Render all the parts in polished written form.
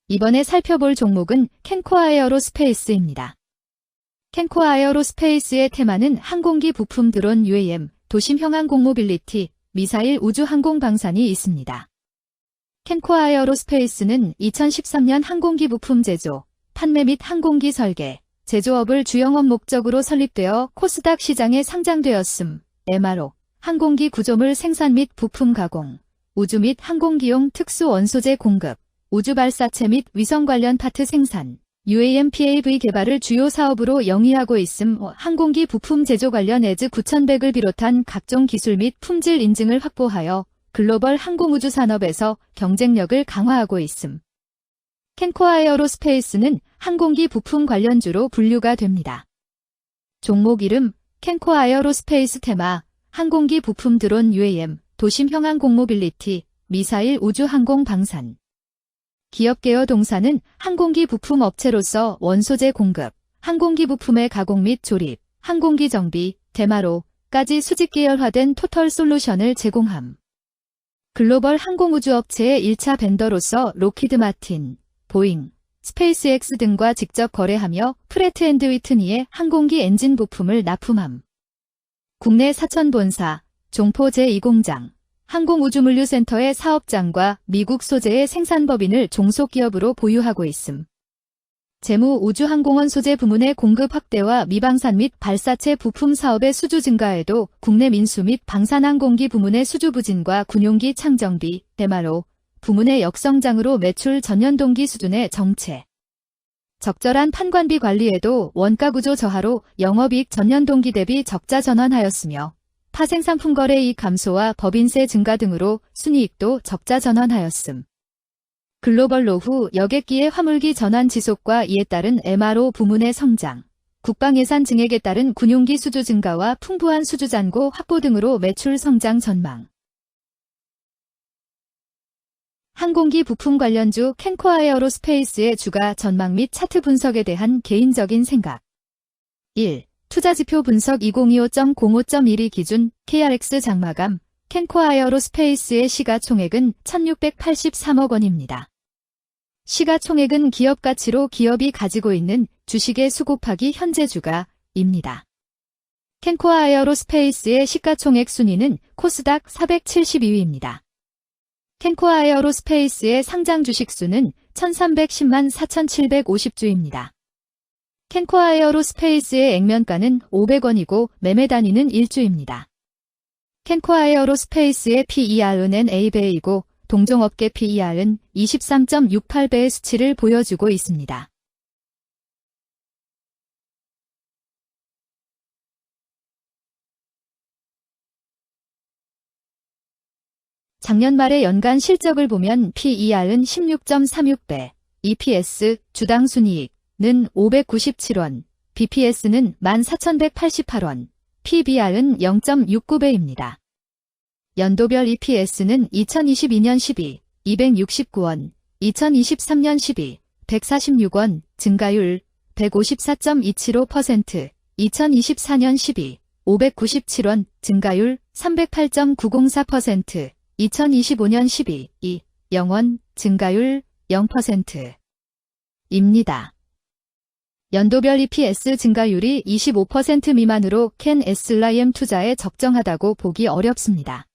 이번에 살펴볼 종목은 캔코 아에어로스페이스입니다. 캔코 아에어로스페이스의 테마는 항공기 부품 드론 UAM, 도심 형항공 모빌리티, 미사일 우주 항공 방산이 있습니다. 캔코 아에어로스페이스는 2013년 항공기 부품 제조, 판매 및 항공기 설계, 제조업을 주영업 목적으로 설립되어 코스닥 시장에 상장되었음. MRO, 항공기 구조물 생산 및 부품 가공, 우주 및 항공기용 특수 원소재 공급, 우주 발사체 및 위성 관련 파트 생산, UAM PAV 개발을 주요 사업으로 영위하고 있음. 항공기 부품 제조 관련 에즈 9100을 비롯한 각종 기술 및 품질 인증을 확보하여 글로벌 항공우주 산업에서 경쟁력을 강화하고 있음. 캔코 아에어로스페이스는 항공기 부품 관련주로 분류가 됩니다. 종목 이름 캔코 아에어로스페이스 테마 항공기 부품 드론 UAM, 도심 형항공 모빌리티, 미사일 우주 항공 방산. 기업 개요 동사는 항공기 부품 업체로서 원소재 공급, 항공기 부품의 가공 및 조립, 항공기 정비, 대마로까지 수직 계열화된 토털 솔루션을 제공함. 글로벌 항공우주 업체의 1차 벤더로서 로키드 마틴, 보잉, 스페이스X 등과 직접 거래하며 프레트 앤드 위트니의 항공기 엔진 부품을 납품함. 국내 사천 본사, 종포 제2공장, 항공우주물류센터의 사업장과 미국 소재의 생산법인을 종속기업으로 보유하고 있음. 재무 우주항공원 소재 부문의 공급 확대와 미방산 및 발사체 부품 사업의 수주 증가에도 국내 민수 및 방산항공기 부문의 수주 부진과 군용기 창정비, 대마로 부문의 역성장으로 매출 전년 동기 수준의 정체. 적절한 판관비 관리에도 원가구조 저하로 영업이익 전년 동기 대비 적자 전환하였으며 파생상품 거래이익 감소와 법인세 증가 등으로 순이익도 적자 전환하였음. 글로벌 노후 여객기의 화물기 전환 지속과 이에 따른 MRO 부문의 성장, 국방예산 증액에 따른 군용기 수주 증가와 풍부한 수주 잔고 확보 등으로 매출 성장 전망. 항공기 부품 관련주 캔코 아에어로스페이스의 주가 전망 및 차트 분석에 대한 개인적인 생각. 1. 투자지표 분석 2025.05.12 기준 KRX 장마감 캔코 아에어로스페이스의 시가총액은 1683억 원입니다. 시가총액은 기업가치로 기업이 가지고 있는 주식의 수 곱하기 현재 주가입니다. 캔코 아에어로스페이스의 시가총액 순위는 코스닥 472위입니다. 캔코 아에어로스페이스의 상장 주식 수는 1310만 4750주입니다. 캔코 아에어로스페이스의 액면가는 500원이고 매매 단위는 1주입니다. 캔코 아에어로스페이스의 PER은 A배이고 동종업계 PER은 23.68배의 수치를 보여주고 있습니다. 작년 말의 연간 실적을 보면 PER은 16.36배, EPS, 주당 순이익은 597원, BPS는 14,188원, PBR은 0.69배입니다. 연도별 EPS는 2022년 12, 269원, 2023년 12, 146원, 증가율 154.275%, 2024년 12, 597원, 증가율 308.904%, 2025년 12, 0원, 증가율 0%입니다. 연도별 EPS 증가율이 25% 미만으로 캔 SLIM 투자에 적정하다고 보기 어렵습니다.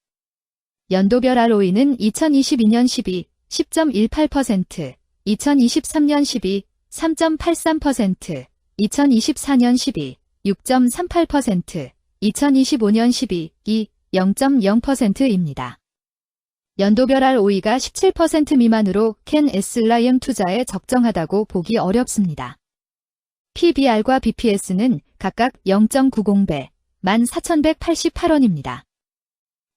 연도별 ROE는 2022년 12, 10.18%, 2023년 12, 3.83%, 2024년 12, 6.38%, 2025년 12, 0.0%입니다. 연도별 ROE가 17% 미만으로 캔 SLIM 투자에 적정하다고 보기 어렵습니다. PBR과 BPS는 각각 0.90배, 14,188원입니다.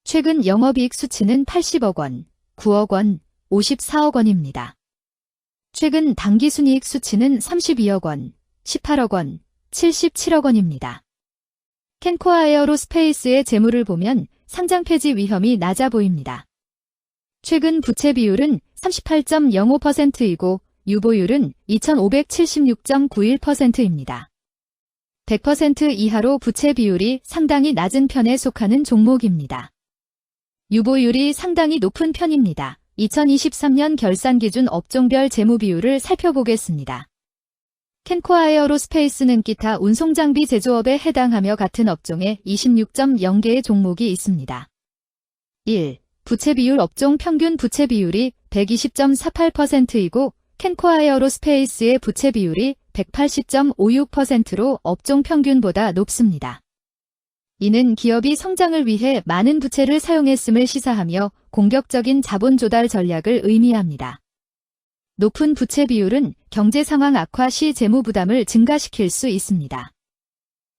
최근 영업이익 수치는 80억 원, 9억 원, 54억 원입니다. 최근 당기순이익 수치는 32억 원, 18억 원, 77억 원입니다. 캔코 아에어로스페이스의 재물을 보면 상장 폐지 위험이 낮아 보입니다. 최근 부채 비율은 38.05%이고 유보율은 2,576.91%입니다. 100% 이하로 부채 비율이 상당히 낮은 편에 속하는 종목입니다. 유보율이 상당히 높은 편입니다. 2023년 결산 기준 업종별 재무 비율을 살펴보겠습니다. 캔코아 에어로스페이스는 기타 운송장비 제조업에 해당하며 같은 업종에 26.0개의 종목이 있습니다. 1. 부채 비율 업종 평균 부채 비율이 120.48%이고 캔코아 에어로스페이스의 부채 비율이 180.56%로 업종 평균보다 높습니다. 이는 기업이 성장을 위해 많은 부채를 사용했음을 시사하며 공격적인 자본 조달 전략을 의미합니다. 높은 부채 비율은 경제 상황 악화 시 재무 부담을 증가시킬 수 있습니다.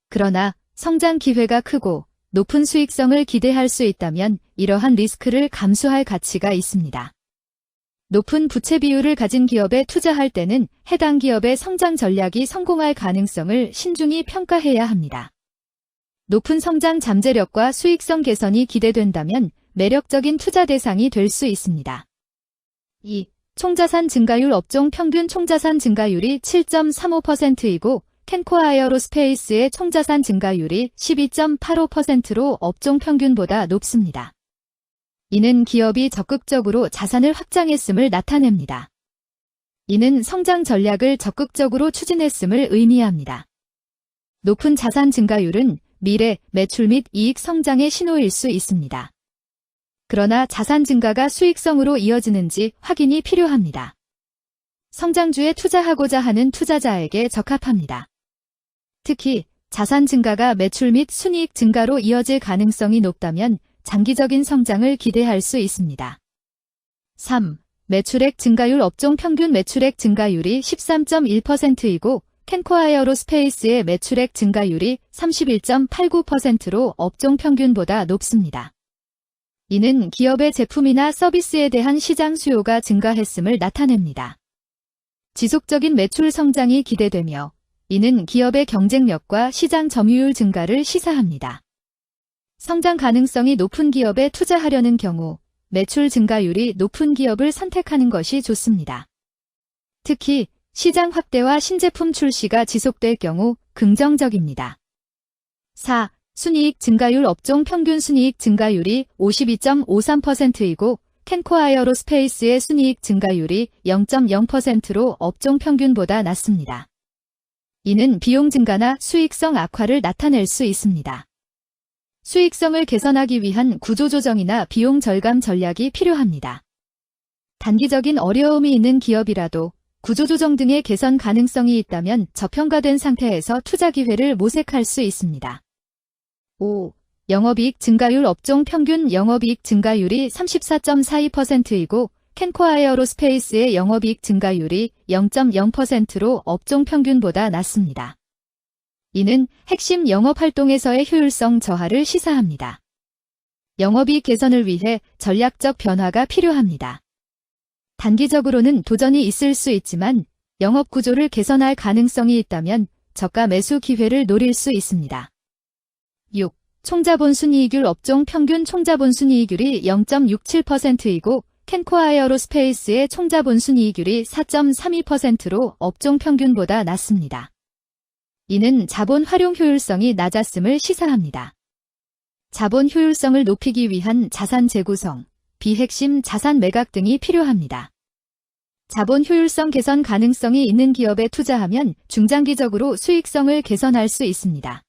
그러나 성장 기회가 크고 높은 수익성을 기대할 수 있다면 이러한 리스크를 감수할 가치가 있습니다. 높은 부채 비율을 가진 기업에 투자할 때는 해당 기업의 성장 전략이 성공할 가능성을 신중히 평가해야 합니다. 높은 성장 잠재력과 수익성 개선이 기대된다면 매력적인 투자 대상이 될 수 있습니다. 2. 총자산 증가율 업종 평균 총자산 증가율이 7.35%이고 캔코아 에어로스페이스의 총자산 증가율이 12.85%로 업종 평균보다 높습니다. 이는 기업이 적극적으로 자산을 확장했음을 나타냅니다. 이는 성장 전략을 적극적으로 추진했음을 의미합니다. 높은 자산 증가율은 미래, 매출 및 이익 성장의 신호일 수 있습니다. 그러나 자산 증가가 수익성으로 이어지는지 확인이 필요합니다. 성장주에 투자하고자 하는 투자자에게 적합합니다. 특히 자산 증가가 매출 및 순이익 증가로 이어질 가능성이 높다면 장기적인 성장을 기대할 수 있습니다. 3. 매출액 증가율 업종 평균 매출액 증가율이 13.1%이고 캔코아 에어로스페이스의 매출액 증가율이 31.89%로 업종 평균보다 높습니다. 이는 기업의 제품이나 서비스에 대한 시장 수요가 증가했음을 나타냅니다. 지속적인 매출 성장이 기대되며 이는 기업의 경쟁력과 시장 점유율 증가를 시사합니다. 성장 가능성이 높은 기업에 투자하려는 경우 매출 증가율이 높은 기업을 선택하는 것이 좋습니다. 특히 시장 확대와 신제품 출시가 지속될 경우 긍정적입니다. 4. 순이익 증가율 업종 평균 순이익 증가율이 52.53%이고 캔코아 에어로스페이스의 순이익 증가율이 0.0%로 업종 평균보다 낮습니다. 이는 비용 증가나 수익성 악화를 나타낼 수 있습니다. 수익성을 개선하기 위한 구조조정이나 비용 절감 전략이 필요합니다. 단기적인 어려움이 있는 기업이라도 구조조정 등의 개선 가능성이 있다면 저평가된 상태에서 투자 기회를 모색할 수 있습니다. 5. 영업이익 증가율 업종 평균 영업이익 증가율이 34.42%이고 캔코아 에어로스페이스의 영업이익 증가율이 0.0%로 업종 평균보다 낮습니다. 이는 핵심 영업활동에서의 효율성 저하를 시사합니다. 영업이익 개선을 위해 전략적 변화가 필요합니다. 단기적으로는 도전이 있을 수 있지만 영업 구조를 개선할 가능성이 있다면 저가 매수 기회를 노릴 수 있습니다. 6. 총자본 순이익률 업종 평균 총자본 순이익률이 0.67%이고 캔코아 에어로스페이스의 총자본 순이익률이 4.32%로 업종 평균보다 낮습니다. 이는 자본 활용 효율성이 낮았음을 시사합니다. 자본 효율성을 높이기 위한 자산 재구성, 비핵심 자산 매각 등이 필요합니다. 자본 효율성 개선 가능성이 있는 기업에 투자하면 중장기적으로 수익성을 개선할 수 있습니다.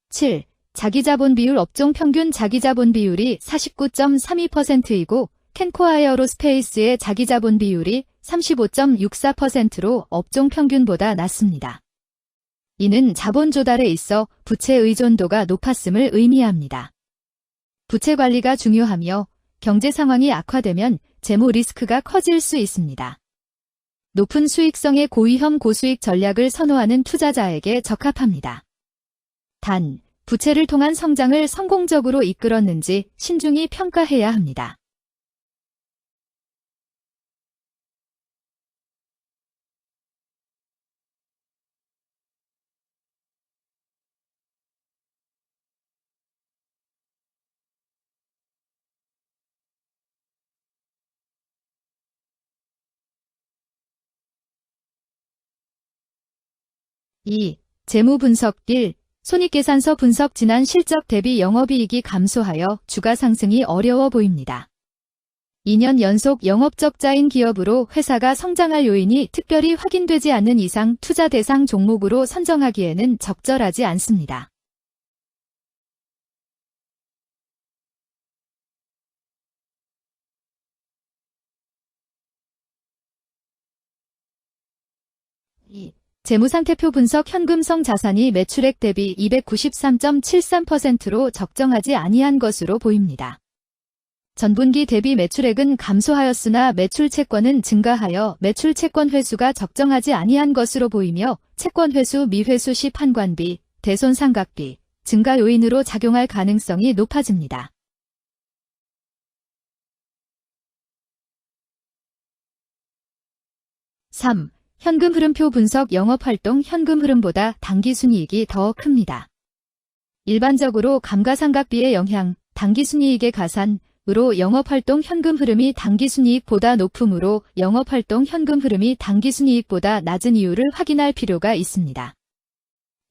7. 자기자본 비율 업종 평균 자기자본 비율이 49.32%이고 캔코아 에어로스페이스의 자기자본 비율이 35.64%로 업종 평균보다 낮습니다. 이는 자본 조달에 있어 부채 의존도가 높았음을 의미합니다. 부채 관리가 중요하며 경제 상황이 악화되면 재무 리스크가 커질 수 있습니다. 높은 수익성의 고위험 고수익 전략을 선호하는 투자자에게 적합합니다. 단, 부채를 통한 성장을 성공적으로 이끌었는지 신중히 평가해야 합니다. (2) 재무 분석 1. 손익계산서 분석 지난 실적 대비 영업이익이 감소하여 주가 상승이 어려워 보입니다. 2년 연속 영업적자인 기업으로 회사가 성장할 요인이 특별히 확인되지 않는 이상 투자 대상 종목으로 선정하기에는 적절하지 않습니다. 재무상태표 분석 현금성 자산이 매출액 대비 293.73%로 적정하지 아니한 것으로 보입니다. 전분기 대비 매출액은 감소하였으나 매출 채권은 증가하여 매출 채권 회수가 적정하지 아니한 것으로 보이며 채권 회수 미회수 시 판관비, 대손상각비, 증가 요인으로 작용할 가능성이 높아집니다. 3. 현금 흐름표 분석 영업활동 현금 흐름보다 당기순이익이 더 큽니다. 일반적으로 감가상각비의 영향, 당기순이익의 가산으로 영업활동 현금 흐름이 당기순이익보다 높으므로 영업활동 현금 흐름이 당기순이익보다 낮은 이유를 확인할 필요가 있습니다.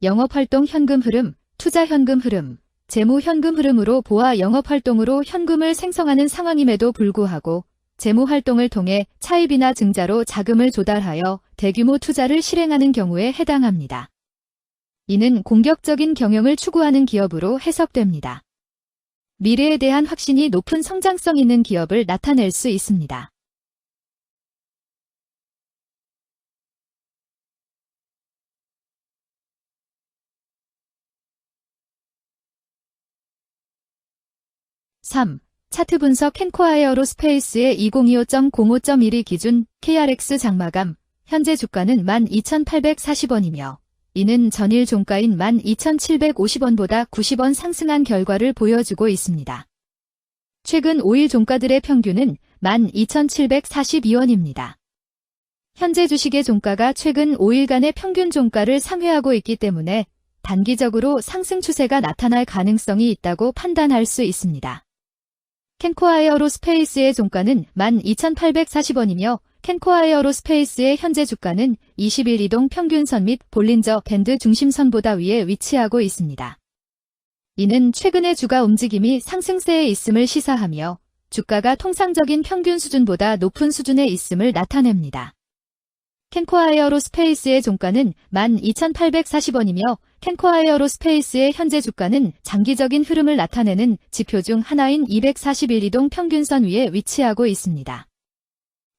영업활동 현금 흐름, 투자 현금 흐름, 재무 현금 흐름으로 보아 영업활동으로 현금을 생성하는 상황임에도 불구하고 재무활동을 통해 차입이나 증자로 자금을 조달하여 대규모 투자를 실행하는 경우에 해당합니다. 이는 공격적인 경영을 추구하는 기업으로 해석됩니다. 미래에 대한 확신이 높은 성장성 있는 기업을 나타낼 수 있습니다. (3) 차트 분석 캔코아 에어로스페이스의 2025.05.12 기준 KRX 장마감, 현재 주가는 12,840원이며 이는 전일 종가인 12,750원보다 90원 상승한 결과를 보여주고 있습니다. 최근 5일 종가들의 평균은 12,742원입니다. 현재 주식의 종가가 최근 5일간의 평균 종가를 상회하고 있기 때문에 단기적으로 상승 추세가 나타날 가능성이 있다고 판단할 수 있습니다. 캔코아 에어로스페이스의 종가는 12,840원이며 캔코아 에어로스페이스의 현재 주가는 20일 이동 평균선 및 볼린저 밴드 중심선보다 위에 위치하고 있습니다. 이는 최근의 주가 움직임이 상승세에 있음을 시사하며 주가가 통상적인 평균 수준보다 높은 수준에 있음을 나타냅니다. 캔코아 에어로스페이스의 종가는 12,840원이며 캔코아 에어로스페이스의 현재 주가는 장기적인 흐름을 나타내는 지표 중 하나인 241 이동 평균선 위에 위치하고 있습니다.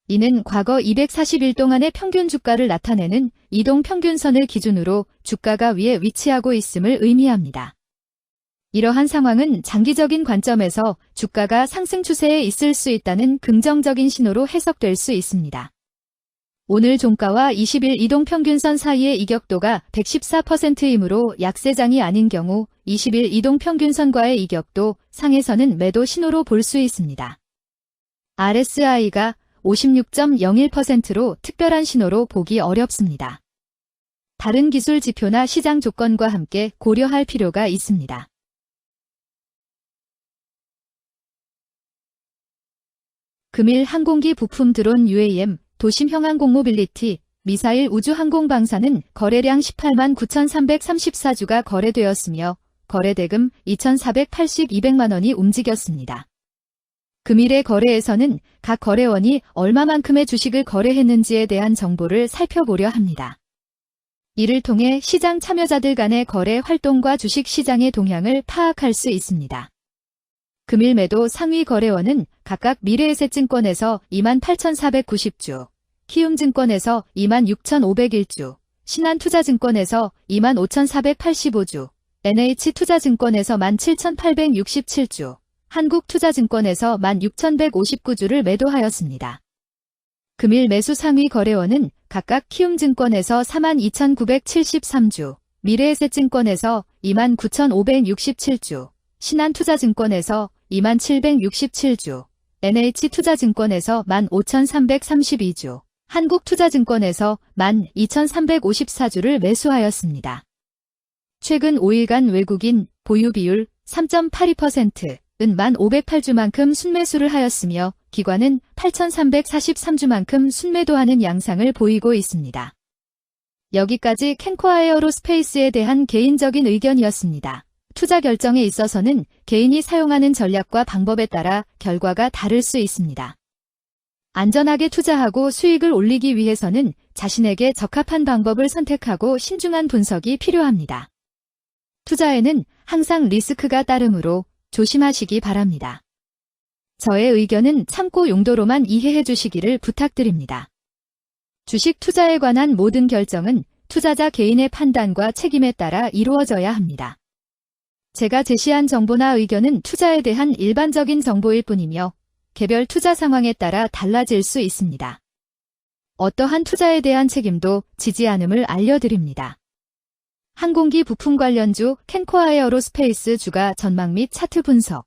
이는 과거 241 동안의 평균 주가를 나타내는 이동 평균선을 기준으로 주가가 위에 위치하고 있음을 의미합니다. 이러한 상황은 장기적인 관점에서 주가가 상승 추세에 있을 수 있다는 긍정적인 신호로 해석될 수 있습니다. 오늘 종가와 20일 이동평균선 사이의 이격도가 114%이므로 약세장이 아닌 경우 20일 이동평균선과의 이격도 상에서는 매도 신호로 볼 수 있습니다. RSI가 56.01%로 특별한 신호로 보기 어렵습니다. 다른 기술 지표나 시장 조건과 함께 고려할 필요가 있습니다. 금일 항공기 부품 드론 UAM 도심형항공모빌리티, 미사일 우주항공방사는 거래량 18만 9,334주가 거래되었으며 거래대금 2,482백만 원이 움직였습니다. 금일의 거래에서는 각 거래원이 얼마만큼의 주식을 거래했는지에 대한 정보를 살펴보려 합니다. 이를 통해 시장 참여자들 간의 거래 활동과 주식 시장의 동향을 파악할 수 있습니다. 금일 매도 상위 거래원은 각각 미래에셋증권에서 28,490주, 키움증권에서 26,501주, 신한투자증권에서 25,485주, NH투자증권에서 17,867주, 한국투자증권에서 16,159주를 매도하였습니다. 금일 매수 상위 거래원은 각각 키움증권에서 42,973주, 미래에셋증권에서 29,567주, 신한투자증권에서 27,67주, NH투자증권에서 15,332주, 한국투자증권에서 12,354주를 매수하였습니다. 최근 5일간 외국인 보유 비율 3.82%은 1,508주만큼 순매수를 하였으며 기관은 8,343주만큼 순매도하는 양상을 보이고 있습니다. 여기까지 캔코아 에어로스페이스에 대한 개인적인 의견이었습니다. 투자 결정에 있어서는 개인이 사용하는 전략과 방법에 따라 결과가 다를 수 있습니다. 안전하게 투자하고 수익을 올리기 위해서는 자신에게 적합한 방법을 선택하고 신중한 분석이 필요합니다. 투자에는 항상 리스크가 따르므로 조심하시기 바랍니다. 저의 의견은 참고 용도로만 이해해 주시기를 부탁드립니다. 주식 투자에 관한 모든 결정은 투자자 개인의 판단과 책임에 따라 이루어져야 합니다. 제가 제시한 정보나 의견은 투자에 대한 일반적인 정보일 뿐이며 개별 투자 상황에 따라 달라질 수 있습니다. 어떠한 투자에 대한 책임도 지지 않음을 알려드립니다. 항공기 부품 관련주 캔코아에어로스페이스 주가 전망 및 차트 분석